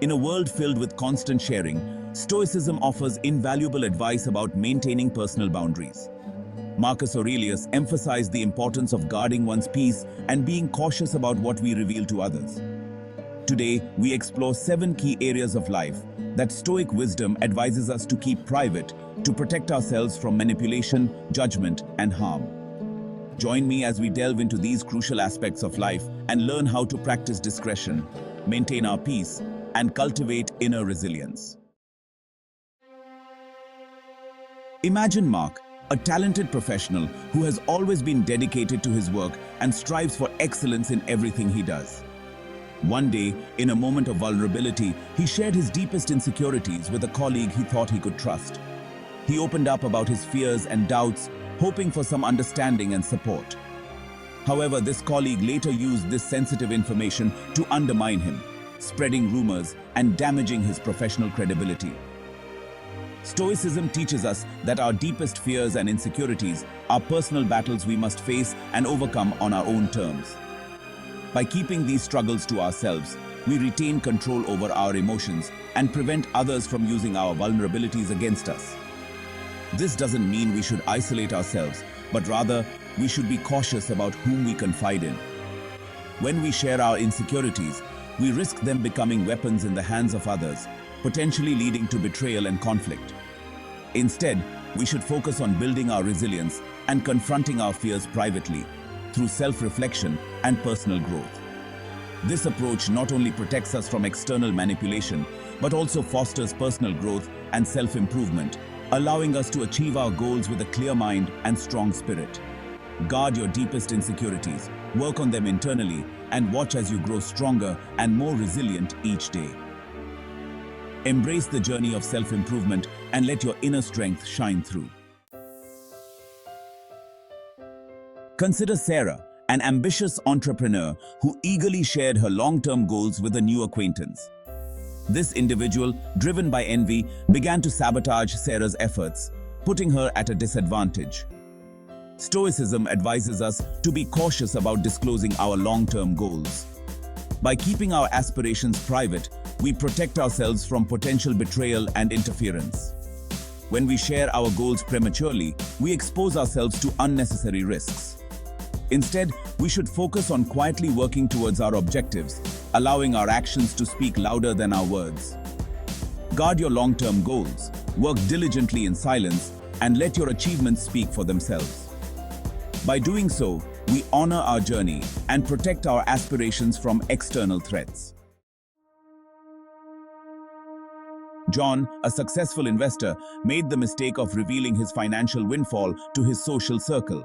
In a world filled with constant sharing, Stoicism offers invaluable advice about maintaining personal boundaries. Marcus Aurelius emphasized the importance of guarding one's peace and being cautious about what we reveal to others. Today, we explore 7 key areas of life that Stoic wisdom advises us to keep private to protect ourselves from manipulation, judgment, and harm. Join me as we delve into these crucial aspects of life and learn how to practice discretion, maintain our peace, and cultivate inner resilience. Imagine Mark, a talented professional who has always been dedicated to his work and strives for excellence in everything he does. One day, in a moment of vulnerability, he shared his deepest insecurities with a colleague he thought he could trust. He opened up about his fears and doubts, hoping for some understanding and support. However, this colleague later used this sensitive information to undermine him, spreading rumors and damaging his professional credibility. Stoicism teaches us that our deepest fears and insecurities are personal battles we must face and overcome on our own terms. By keeping these struggles to ourselves, we retain control over our emotions and prevent others from using our vulnerabilities against us. This doesn't mean we should isolate ourselves, but rather, we should be cautious about whom we confide in. When we share our insecurities, we risk them becoming weapons in the hands of others, potentially leading to betrayal and conflict. Instead, we should focus on building our resilience and confronting our fears privately, through self-reflection and personal growth. This approach not only protects us from external manipulation, but also fosters personal growth and self-improvement, allowing us to achieve our goals with a clear mind and strong spirit. Guard your deepest insecurities, work on them internally, and watch as you grow stronger and more resilient each day. Embrace the journey of self-improvement and let your inner strength shine through. Consider Sarah, an ambitious entrepreneur who eagerly shared her long-term goals with a new acquaintance. This individual, driven by envy, began to sabotage Sarah's efforts, putting her at a disadvantage. Stoicism advises us to be cautious about disclosing our long-term goals. By keeping our aspirations private, we protect ourselves from potential betrayal and interference. When we share our goals prematurely, we expose ourselves to unnecessary risks. Instead, we should focus on quietly working towards our objectives, allowing our actions to speak louder than our words. Guard your long-term goals, work diligently in silence, and let your achievements speak for themselves. By doing so, we honor our journey and protect our aspirations from external threats. John, a successful investor, made the mistake of revealing his financial windfall to his social circle.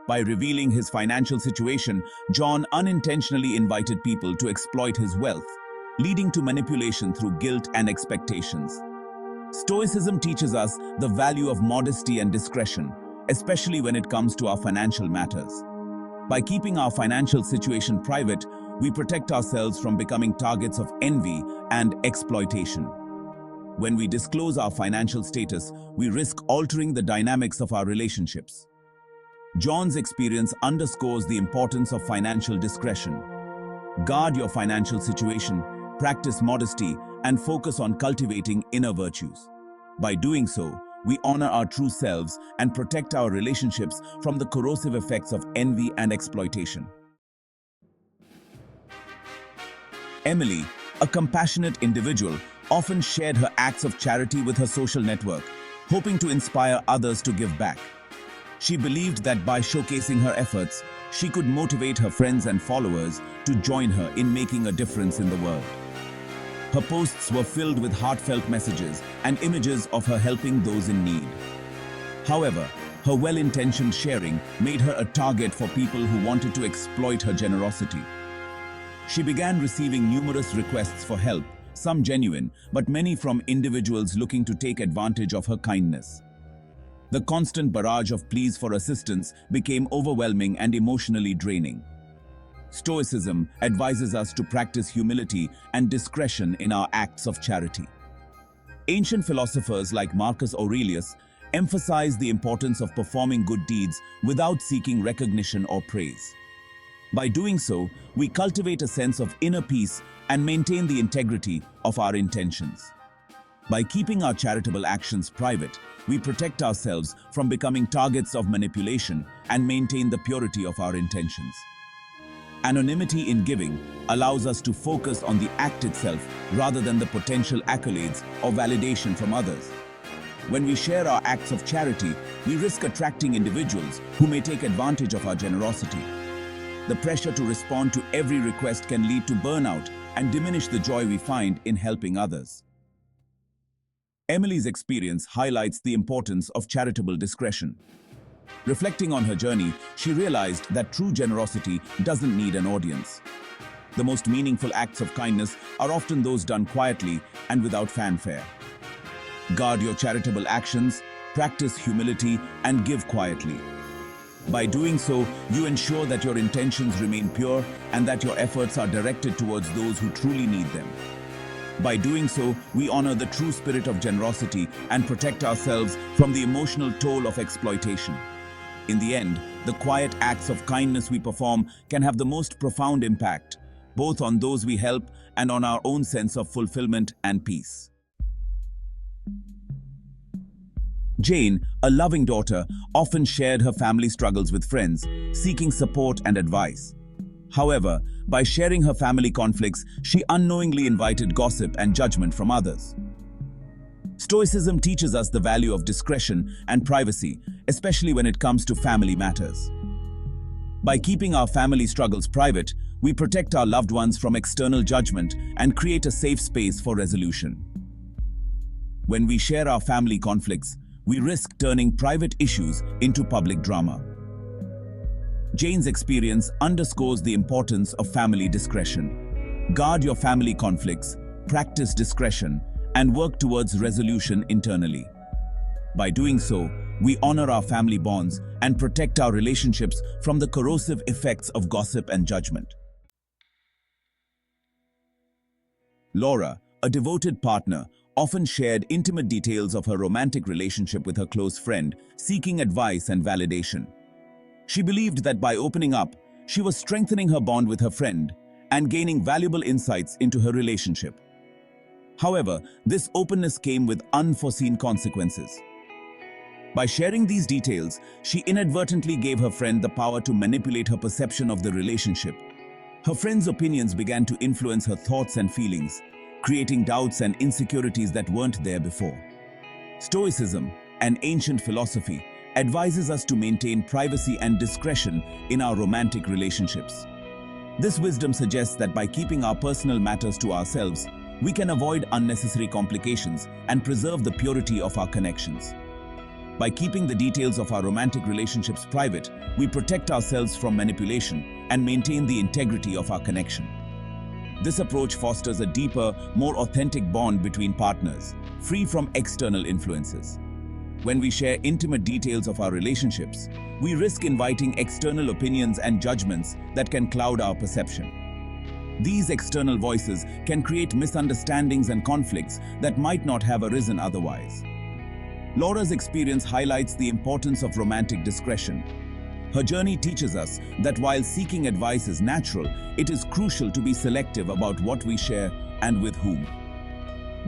By revealing his financial situation, John unintentionally invited people to exploit his wealth, leading to manipulation through guilt and expectations. Stoicism teaches us the value of modesty and discretion, especially when it comes to our financial matters. By keeping our financial situation private, we protect ourselves from becoming targets of envy and exploitation. When we disclose our financial status, we risk altering the dynamics of our relationships. John's experience underscores the importance of financial discretion. Guard your financial situation, practice modesty, and focus on cultivating inner virtues. By doing so, we honor our true selves and protect our relationships from the corrosive effects of envy and exploitation. Emily, a compassionate individual, often shared her acts of charity with her social network, hoping to inspire others to give back. She believed that by showcasing her efforts, she could motivate her friends and followers to join her in making a difference in the world. Her posts were filled with heartfelt messages and images of her helping those in need. However, her well-intentioned sharing made her a target for people who wanted to exploit her generosity. She began receiving numerous requests for help, some genuine, but many from individuals looking to take advantage of her kindness. The constant barrage of pleas for assistance became overwhelming and emotionally draining. Stoicism advises us to practice humility and discretion in our acts of charity. Ancient philosophers like Marcus Aurelius emphasized the importance of performing good deeds without seeking recognition or praise. By doing so, we cultivate a sense of inner peace and maintain the integrity of our intentions. By keeping our charitable actions private, we protect ourselves from becoming targets of manipulation and maintain the purity of our intentions. Anonymity in giving allows us to focus on the act itself rather than the potential accolades or validation from others. When we share our acts of charity, we risk attracting individuals who may take advantage of our generosity. The pressure to respond to every request can lead to burnout and diminish the joy we find in helping others. Emily's experience highlights the importance of charitable discretion. Reflecting on her journey, she realized that true generosity doesn't need an audience. The most meaningful acts of kindness are often those done quietly and without fanfare. Guard your charitable actions, practice humility, and give quietly. By doing so, you ensure that your intentions remain pure and that your efforts are directed towards those who truly need them. By doing so, we honor the true spirit of generosity and protect ourselves from the emotional toll of exploitation. In the end, the quiet acts of kindness we perform can have the most profound impact, both on those we help and on our own sense of fulfillment and peace. Jane, a loving daughter, often shared her family struggles with friends, seeking support and advice. However, by sharing her family conflicts, she unknowingly invited gossip and judgment from others. Stoicism teaches us the value of discretion and privacy, especially when it comes to family matters. By keeping our family struggles private, we protect our loved ones from external judgment and create a safe space for resolution. When we share our family conflicts, we risk turning private issues into public drama. Jane's experience underscores the importance of family discretion. Guard your family conflicts, practice discretion, and work towards resolution internally. By doing so, we honor our family bonds and protect our relationships from the corrosive effects of gossip and judgment. Laura, a devoted partner, often shared intimate details of her romantic relationship with her close friend, seeking advice and validation. She believed that by opening up, she was strengthening her bond with her friend and gaining valuable insights into her relationship. However, this openness came with unforeseen consequences. By sharing these details, she inadvertently gave her friend the power to manipulate her perception of the relationship. Her friend's opinions began to influence her thoughts and feelings, creating doubts and insecurities that weren't there before. Stoicism, an ancient philosophy, advises us to maintain privacy and discretion in our romantic relationships. This wisdom suggests that by keeping our personal matters to ourselves, we can avoid unnecessary complications and preserve the purity of our connections. By keeping the details of our romantic relationships private, we protect ourselves from manipulation and maintain the integrity of our connection. This approach fosters a deeper, more authentic bond between partners, free from external influences. When we share intimate details of our relationships, we risk inviting external opinions and judgments that can cloud our perception. These external voices can create misunderstandings and conflicts that might not have arisen otherwise. Laura's experience highlights the importance of romantic discretion. Her journey teaches us that while seeking advice is natural, it is crucial to be selective about what we share and with whom.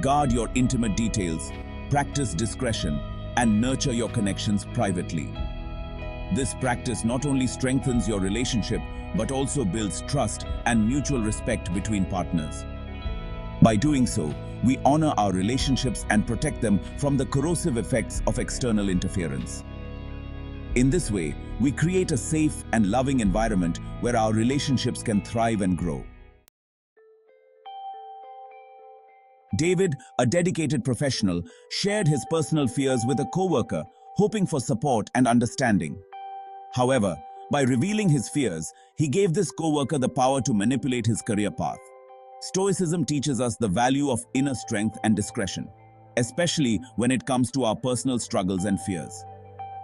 Guard your intimate details, practice discretion, and nurture your connections privately. This practice not only strengthens your relationship, but also builds trust and mutual respect between partners. By doing so, we honor our relationships and protect them from the corrosive effects of external interference. In this way, we create a safe and loving environment where our relationships can thrive and grow. David, a dedicated professional, shared his personal fears with a coworker, hoping for support and understanding. However, by revealing his fears, he gave this coworker the power to manipulate his career path. Stoicism teaches us the value of inner strength and discretion, especially when it comes to our personal struggles and fears.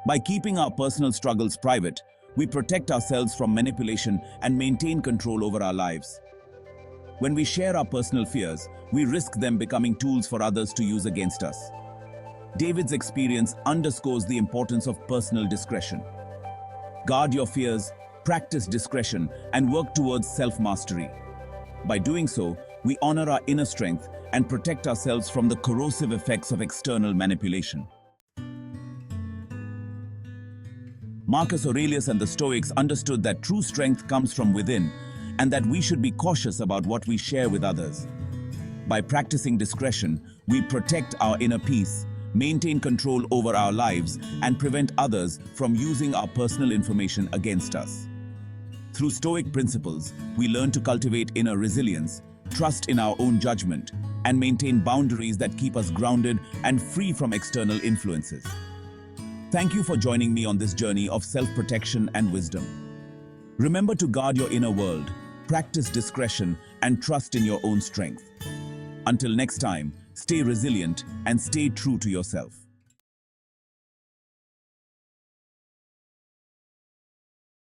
By keeping our personal struggles private, we protect ourselves from manipulation and maintain control over our lives. When we share our personal fears, we risk them becoming tools for others to use against us. David's experience underscores the importance of personal discretion. Guard your fears, practice discretion, and work towards self-mastery. By doing so, we honor our inner strength and protect ourselves from the corrosive effects of external manipulation. Marcus Aurelius and the Stoics understood that true strength comes from within and that we should be cautious about what we share with others. By practicing discretion, we protect our inner peace, maintain control over our lives, and prevent others from using our personal information against us. Through Stoic principles, we learn to cultivate inner resilience, trust in our own judgment, and maintain boundaries that keep us grounded and free from external influences. Thank you for joining me on this journey of self-protection and wisdom. Remember to guard your inner world, practice discretion, and trust in your own strength. Until next time, stay resilient and stay true to yourself.